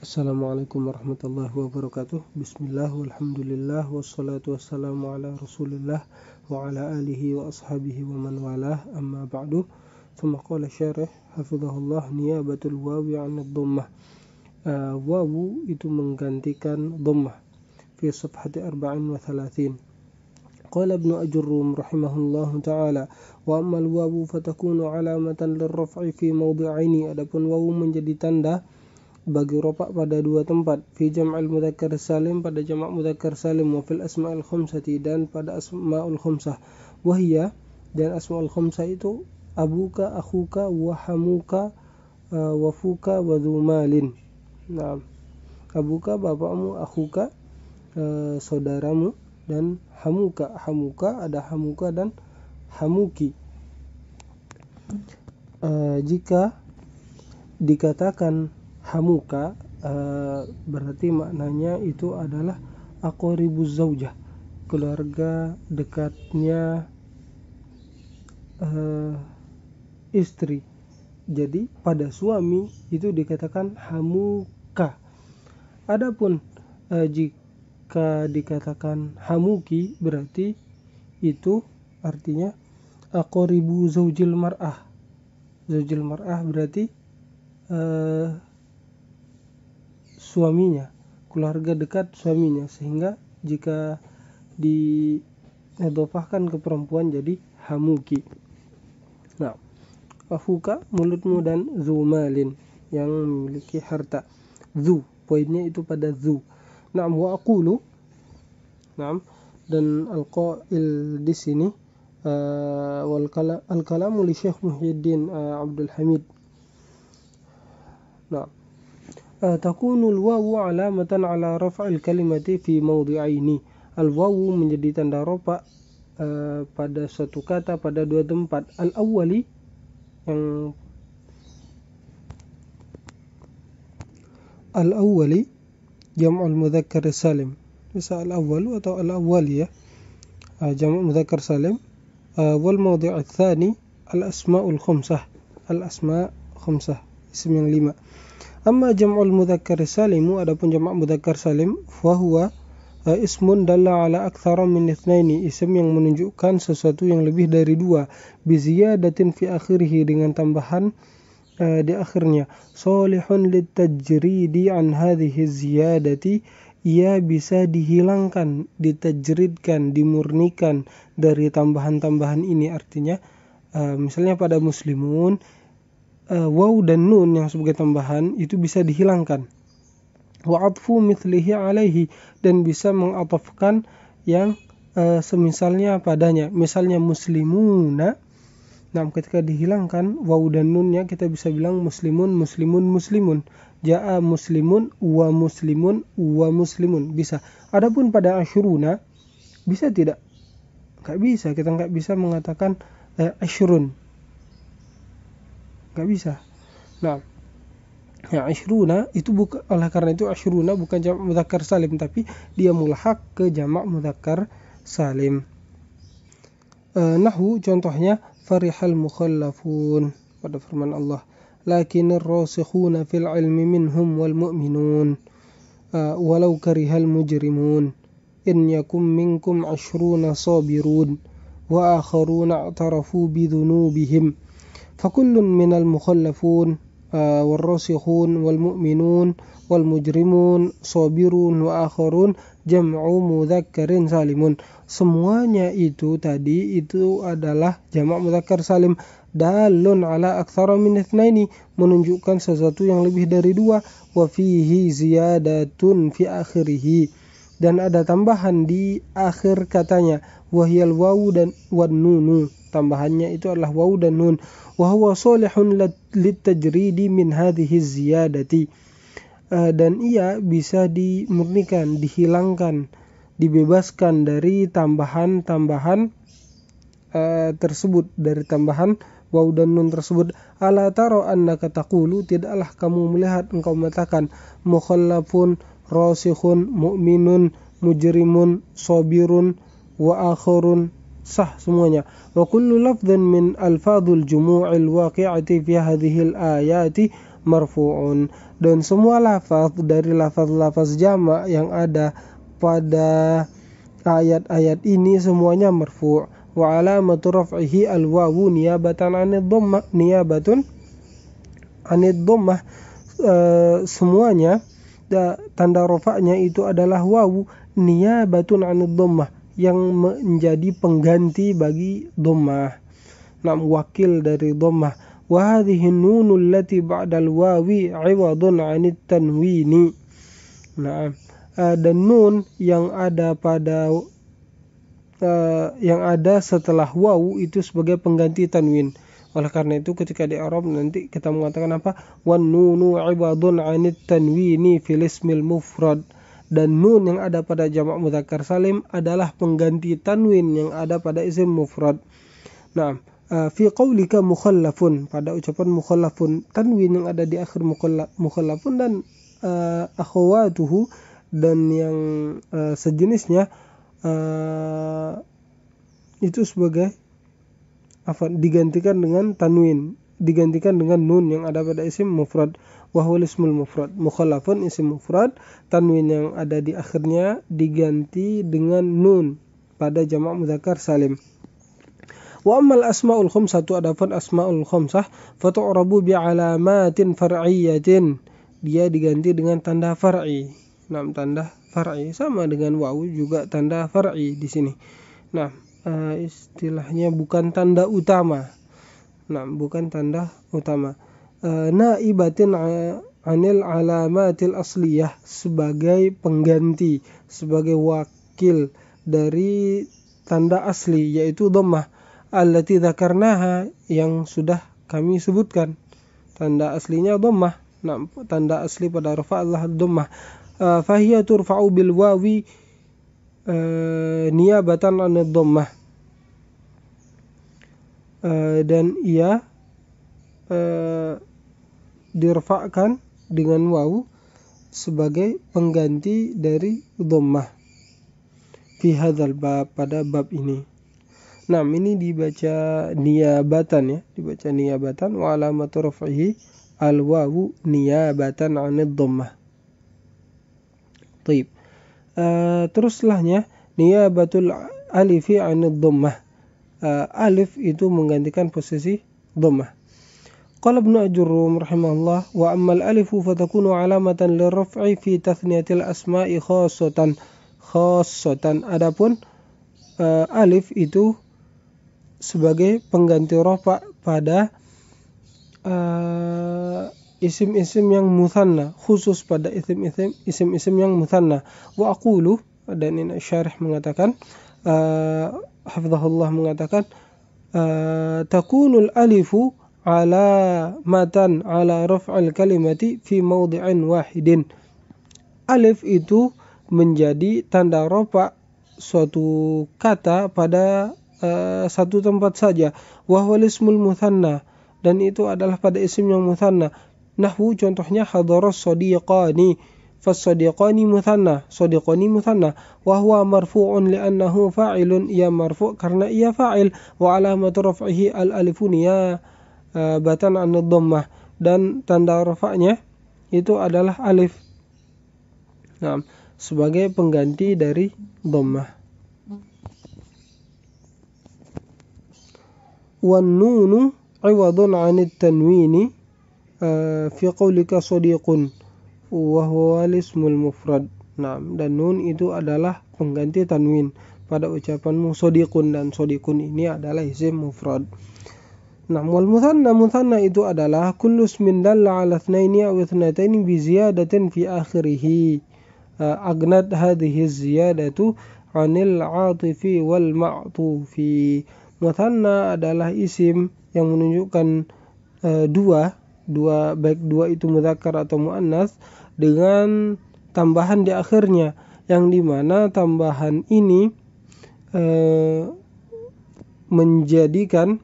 Assalamualaikum warahmatullahi wabarakatuh. Bismillah walhamdulillah wassalatu wassalamu ala rasulillah wa ala alihi wa ashabihi wa man walah, amma ba'du. Thumma qala syarih hafizahullah niyabatul wawi 'an ad-dhammah. Wawu itu menggantikan dhammah fi safhati 34. Qala Ibnu Ajurrum rahimahullahu ta'ala, wa ammal wawu fatakunu 'alamatan lirraf'i fi mawdi'aini. Adapun wawu menjadi tanda bagi ropak pada dua tempat, fi jam'il mudzakkar salim, pada jamak mudzakkar salim, wa fil asma'il khamsati, dan pada asma'ul khamsah, wahiyya, dan asma'ul khamsah itu abuka, akhuka, wa hamuka, wa fuka, wa dzumalin. Nah, abuka bapakmu, akhuka saudaramu, dan hamuka ada hamuka dan hamuki. Jika dikatakan hamuka, berarti maknanya itu adalah aqribuz zaujah, keluarga dekatnya istri. Jadi pada suami itu dikatakan hamuka. Adapun jika dikatakan hamuki, berarti itu artinya aqribu zaujil mar'ah. Zaujil mar'ah berarti suaminya, keluarga dekat suaminya, sehingga jika diidhofahkan ke perempuan jadi hamuki. Nah, afuka mulutmu, dan zumalin yang memiliki harta. Zu, poinnya itu pada zu. Naam, wa aqulu, naam, dan al-qail di sini al-kalamu li Syekh Muhyiddin Abdul Hamid. Nah, takunul wawu alamatan ala raf'il kalimati fi mawdi'aini. Al-wawu menjadi tanda rofa pada suatu kata pada dua tempat. Al-awwali, yang al-awwali jam'ul mudzakkar salim. Bisa al-awwalu atau al-awwali, ya, jam'ul mudzakkar salim. Wal mawdi' ats-tsani al-asma'ul khamsah. Al-asma' khamsah, isim yang 5. Amma jam'ul mudzakkar salim, adapun jamak mudzakkar salim, fa huwa ismun dalla ala aktsara min itsnaini, isim yang menunjukkan sesuatu yang lebih dari dua, bi ziyadatin fi akhirih, dengan tambahan di akhirnya. Salihun litajridi an hadhihi ziyadati, ia bisa dihilangkan, ditajridkan, dimurnikan dari tambahan-tambahan ini. Artinya misalnya pada muslimun, waw dan nun yang sebagai tambahan itu bisa dihilangkan. Wa atfu mithlihi alaihi, dan bisa mengatafkan yang semisalnya padanya. Misalnya muslimuna, nah ketika dihilangkan waw dan nunnya, kita bisa bilang muslimun, muslimun, muslimun. Ja'a muslimun wa muslimun wa muslimun, bisa. Adapun pada asyruna, bisa tidak? Enggak bisa, kita enggak bisa mengatakan asyrun. Enggak bisa. Nah, ya, asyruna itu bukan, oleh karena itu asyruna bukan jamak mudzakkar salim, tapi dia mulhaq ke jamak mudzakkar salim. Nahwu contohnya farihal mukhallafun pada firman Allah, lakinir rasikhuna fil ilmi minhum wal mu'minun walau karihal mujrimun in yakum minkum 'ashruna sabirun wa akharuna i'tarafu bi dhunubihim fakullun minal mukhallafun والراسخون والمؤمنون والمجرمون صابرون وآخرون jam'u mudzakkarin salimun. Semuanya itu tadi itu adalah jamak mudzakkar salim, dalun ala aktsara min itsnaini, menunjukkan sesuatu yang lebih dari dua, wa fihi ziyadatun fi akhirih, dan ada tambahan di akhir katanya, wahyal wawu dan wan nunu, tambahannya itu adalah wawu dan nun. Wa huwa salihun litajridi min hadhihi ziyadati, dan ia bisa dimurnikan, dihilangkan, dibebaskan dari tambahan-tambahan tersebut, dari tambahan waw dan nun tersebut. Ala taro annaka taqulu, tidaklah kamu melihat engkau mengatakan mukhallafun, rasikhun, mu'minun, mujrimun, sabirun, wa akharun, sah semuanya. Wa kullu lafdhin min alfadhul jumu'il waqi'ati fi hadhil ayati marfu'un. Dan semua lafaz dari lafaz-lafaz jamak yang ada pada ayat-ayat ini semuanya marfu'. Wa alamatu raf'ihi al-wawu niyabatan 'anid dhammah. Semuanya tanda rafa'nya itu adalah wawu niyabatun 'anid dhammah, yang menjadi pengganti bagi dhammah. Wakil dari dhammah. Wa hadhihi nunul lati ba'dal wawi 'iwadun 'anit tanwini. Dan nun yang ada setelah wawu itu sebagai pengganti tanwin. Oleh karena itu ketika di Arab nanti kita mengatakan apa? Wan nunu 'iwadun 'anit tanwini fil ismil mufrad. Dan nun yang ada pada jamak mudzakkar salim adalah pengganti tanwin yang ada pada isim mufrad. Fi qaulika mukhallafun, pada ucapan mukhallafun, tanwin yang ada di akhir mukhallafun dan akhawatuhu dan yang sejenisnya itu sebagai digantikan dengan tanwin, digantikan dengan nun yang ada pada isim mufrad. Wa huwal ismul mufrad. Mukhallafun isim mufrad, tanwin yang ada di akhirnya diganti dengan nun pada jamak mudzakkar salim. Wa ammal asmaul khamsatu, adapun asmaul khamsah, fatu'rabu bi alamatin far'iyyatin, dia diganti dengan tanda far'i. Tanda far'i sama dengan wawu juga tanda far'i di sini. Istilahnya bukan tanda utama. Bukan tanda utama. Naibatin 'anil alamatil asliyah, sebagai pengganti, sebagai wakil dari tanda asli yaitu dhammah. Allati dzakarnaha, yang sudah kami sebutkan. Tanda aslinya dhammah. Tanda asli pada rafa' adalah dhammah. Fahiya turfa'u bil wawi niyabatan 'anid dhammah. Dan ia dirfa'kan dengan wawu sebagai pengganti dari dhammah. Fi hadzal bab, pada bab ini. Ini dibaca niyabatan ya, dibaca niyabatan. Wa alamatu raf'ihi al-wawu niyabatan 'anid dhammah. Baik. Terus setelahnya niyabatul alifi 'anid dhammah. Alif itu menggantikan posisi dhammah. Qala Ibnu Ajurrum rahimahullah, wa ammal alifu fatakunu alamatan lirraf'i fi tathniyatil asma'i khassatan. Adapun alif itu sebagai pengganti rafa' pada isim-isim yang mutsanna, khusus pada isim-isim yang mutsanna. Wa aqulu, dan ini syarih mengatakan, hafizahullah mengatakan, takunul alifu alamatan ala raf'al kalimati fi mawdi'in wahidin. Alif itu menjadi tanda rafa' suatu kata pada satu tempat saja. Wa huwal ismul mutsanna, dan itu adalah pada isim yang mutsanna. Nahwu, contohnya hadaras sadiqani, fas-sadiqani mutsanna, sadiqani mutsanna. Wa huwa marfu'un li'annahu fa'ilun, ia marfu' karena ia fa'il. Wa alamatu raf'ihi al-alifu niyabatan 'anid dhammah, dan tanda rafa'nya itu adalah alif. Sebagai pengganti dari dhammah. Wan nunu 'iwadun 'anit tanwini fi qaulika shadiqun wa huwa al-ismul mufrad. Dan nun itu adalah pengganti tanwin pada ucapanmu shadiqun, dan shadiqun ini adalah isim mufrad. Wal mutsanna itu adalah kullu ismin dalla 'ala itsnaini aw ithnataini bi ziyadatin fi akhirih. Agnat hadhihi ziyadatu 'anil 'atifi wal ma'tufi. Mutsanna adalah isim yang menunjukkan dua, baik dua itu mudzakkar atau muannats, dengan tambahan di akhirnya, yang dimana tambahan ini menjadikan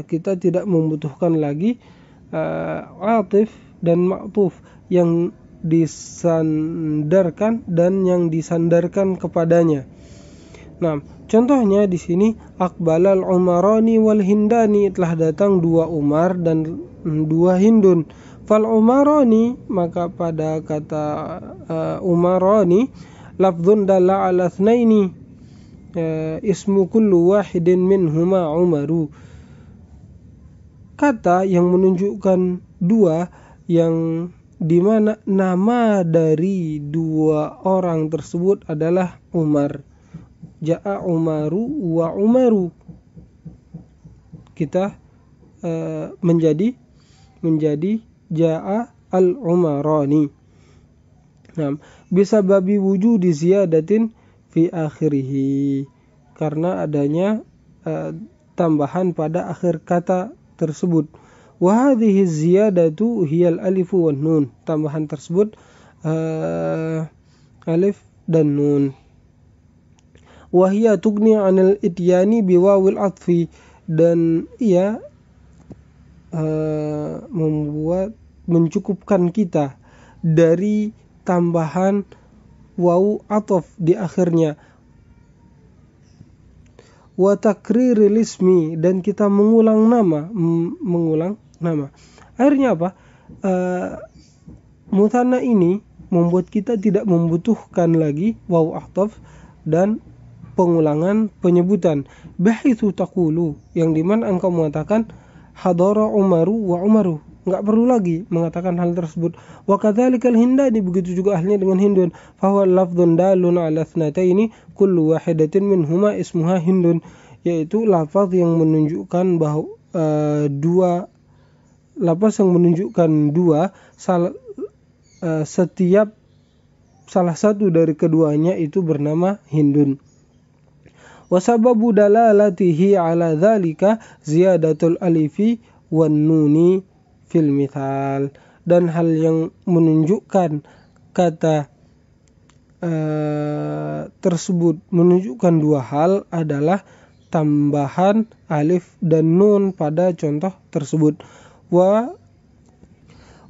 kita tidak membutuhkan lagi atif dan ma'tuf, yang disandarkan dan yang disandarkan kepadanya. Contohnya di sini, aqbalal umarani wal hindani, telah datang dua Umar dan dua Hindun. Fal umarani, maka pada kata umarani lafdzun dalla ala tsnaini ismu kullu wahidin minhuma Umaru, kata yang menunjukkan dua yang dimana nama dari dua orang tersebut adalah Umar. Ja'a Umaru wa Umaru, kita menjadi Ja'a al-Umarani. Nah, bisa babi wujudi ziyadatin fi akhirih, karena adanya tambahan pada akhir kata tersebut. Wa hadhihi ziyadatu hiyal alifu wan nun, tambahan tersebut alif dan nun. Wa hiya tugni 'anil ityani biwawil atfi, dan ia mencukupkan kita dari tambahan wawu ataf di akhirnya. Wa takriril ismi, dan kita mengulang nama. Akhirnya apa? Mutsanna ini membuat kita tidak membutuhkan lagi wawu ataf dan pengulangan penyebutan. Bahitsu taqulu, yang dimana engkau mengatakan hadara Umaru wa Umaru, enggak perlu lagi mengatakan hal tersebut. Wa kadzalikal Hindani, begitu juga halnya dengan Hindun. Fa huwa lafdzun dalun ala thnataini kullu wahidatin minhuma ismuha Hindun, yaitu lafaz yang menunjukkan bahwa setiap salah satu dari keduanya itu bernama Hindun. Wa sababu dalalatihi ala dzalika ziyadatul alifi wan nuni fil mithal, dan hal yang menunjukkan kata tersebut menunjukkan dua hal adalah tambahan alif dan nun pada contoh tersebut. Wa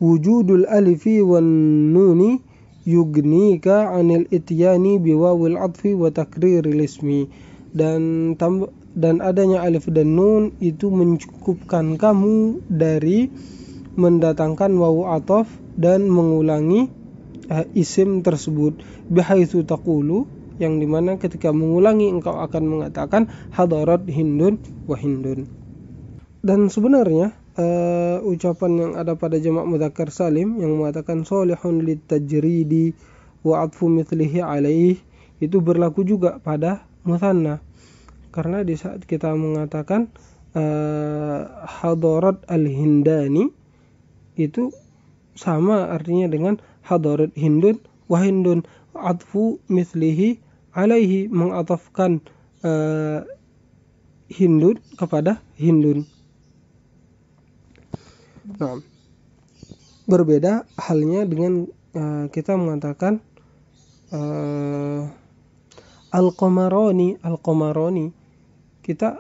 wujudul alifi wan nuni yugnika 'anil ityani biwawil 'athfi wa takriril ismi, dan adanya alif dan nun itu mencukupkan kamu dari mendatangkan wawu ataf dan mengulangi isim tersebut. Bihaitsu taqulu, yang dimana ketika mengulangi engkau akan mengatakan hadarat Hindun wa Hindun. Dan sebenarnya ucapan yang ada pada jamak mudzakkar salim yang mengatakan solihun litajridi wa atfu mithlihi alaih, itu berlaku juga pada mutsanna, karena di saat kita mengatakan hadarat al-Hindani itu sama artinya dengan hadarat Hindun wa Hindun. Atfu mithlihi alaihi, mengatafkan Hindun kepada Hindun. Nah, berbeda halnya dengan kita mengatakan al-Qamarani, kita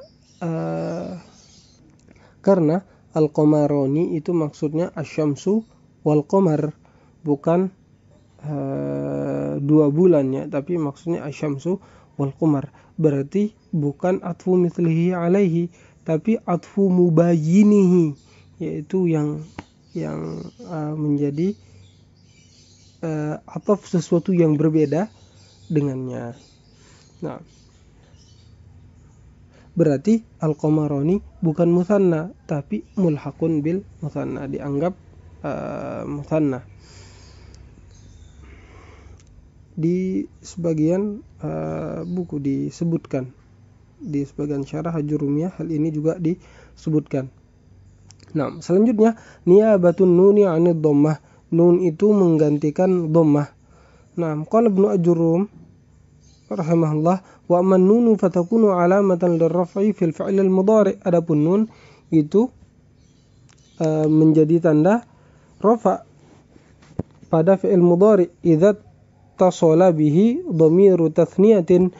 karena al-Qamarani itu maksudnya asyamsu wal qamar, bukan dua bulan ya, tapi maksudnya asyamsu wal qamar, berarti bukan atfu mithlihi alaihi, tapi atfu mubayyinihi, yaitu yang menjadi ataf sesuatu yang berbeda dengannya. Nah, berarti al-Qamarani bukan mutsanna tapi mulhaqun bil mutsanna, dianggap mutsanna. Di sebagian buku disebutkan, di sebagian syarah Ajurumiyah hal ini juga disebutkan. Nah, selanjutnya niyabatun nuni 'anid dhammah, nun itu menggantikan dhammah. Nah, qala Ibnu Ajurum rahimahullah, wa man nunu fatakunu alamatan lirraf'i fil fi'l al-mudhari', adapun nun itu menjadi tanda rafa pada fi'il mudhari' idza tasala bihi dhamiru tathniyatin,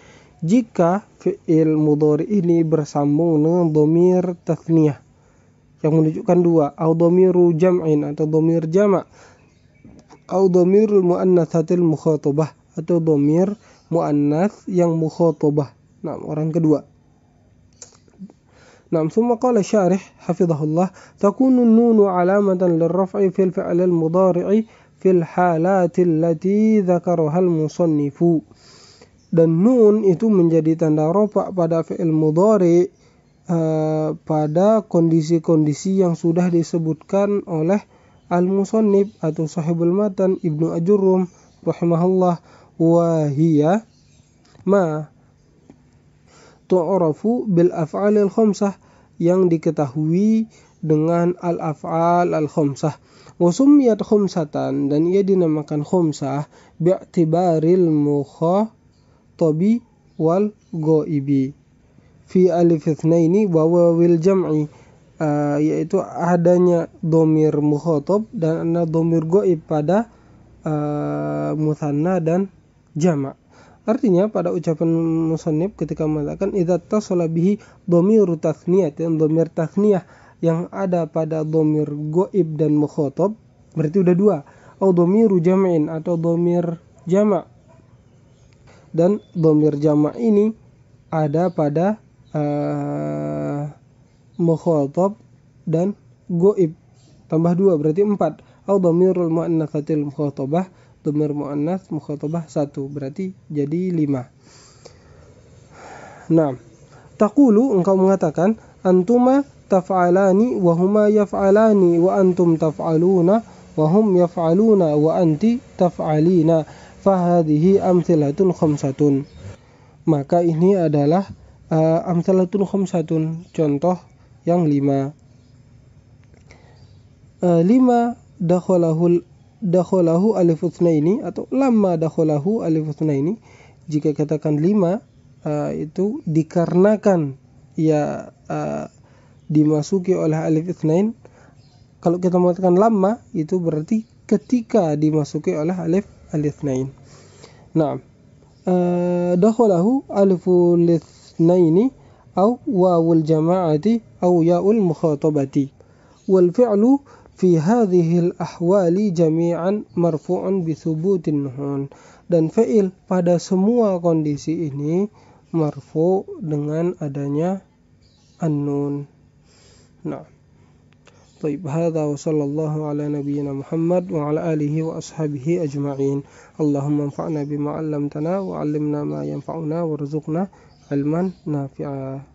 jika fi'il mudhari' ini bersambung dengan dhamir tathniyah yang menunjukkan dua, au dhamiru jam'in atau dhamir jama', au dhamirul muannatsatil mukhatabah atau dhamir muannats yang mukhatabah. Nah, orang kedua. نعم. ثم قال الشارح حفظه الله: تكون النون علامة للرفع في الفعل المضارع في الحالات التي ذكرها المصنف. Dan nun itu menjadi tanda rafa pada fi'il mudhari pada kondisi-kondisi yang sudah disebutkan oleh al-musannif atau sahibul matan Ibnu Ajurrum rahimahullah, wa hiya ma tu'rafu bil af'alil khamsah, yang diketahui dengan al-af'al al-khamsah. Wa summiyat khamsatan, dan ia dinamakan khamsah bi'tibaril mukhatabi wal ghaibi fi alif itsnaini wa wawil jam'i, yaitu adanya dhamir mukhatab dan ada dhamir ghaib pada mutsanna dan jama'. Artinya pada ucapan musannif ketika mengatakan idza tasala bihi dhamiru tathniyah, dan dhamir tathniyah yang ada pada dhamir ghaib dan mukhatab, berarti udah dua. Atau dhamiru jam'in, atau dhamir jama', dan dhamir jama' ini ada pada mukhatab dan ghaib, tambah dua berarti 4. Atau dhamirul muannatsatil mukhatabah, dhamir muannats mukhatabah 1, berarti jadi 5. Nah, taqulu, engkau mengatakan, antuma taf'alani wa huma yaf'alani wa antum taf'aluna wa hum yaf'aluna wa anti taf'alina, fahadhihi amthilatun khamsatun. Maka ini adalah amthilatun khamsatun, contoh yang 5. 5 dakhalahu alif itsnaini, atau lamma dakhalahu alif itsnaini, jika katakan 5 itu dikarenakan ya dimasuki oleh alif itsnain. Kalau kita mengatakan lamma itu berarti ketika dimasuki oleh alif itsnain. Nah, dakhalahu aliful itsnaini au wawul jama'ati au ya'ul mukhatabati, wal fi'lu fi hadhil ahwali jami'an marfu'un bi thubutin nun, dan fi'il pada semua kondisi ini marfu' dengan adanya an-nun. Nah, baik, hadza wa sallallahu ala nabiyyina Muhammad wa ala alihi wa ashabihi ajma'in. Allahumma anfa'na bima 'allamtana wa 'allimna ma yanfa'una warzuqna ilman nafi'a.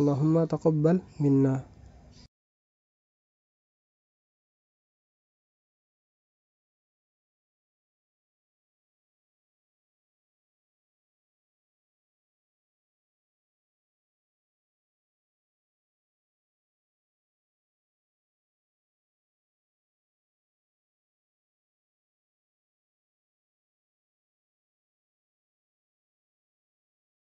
Allahumma taqabbal minna.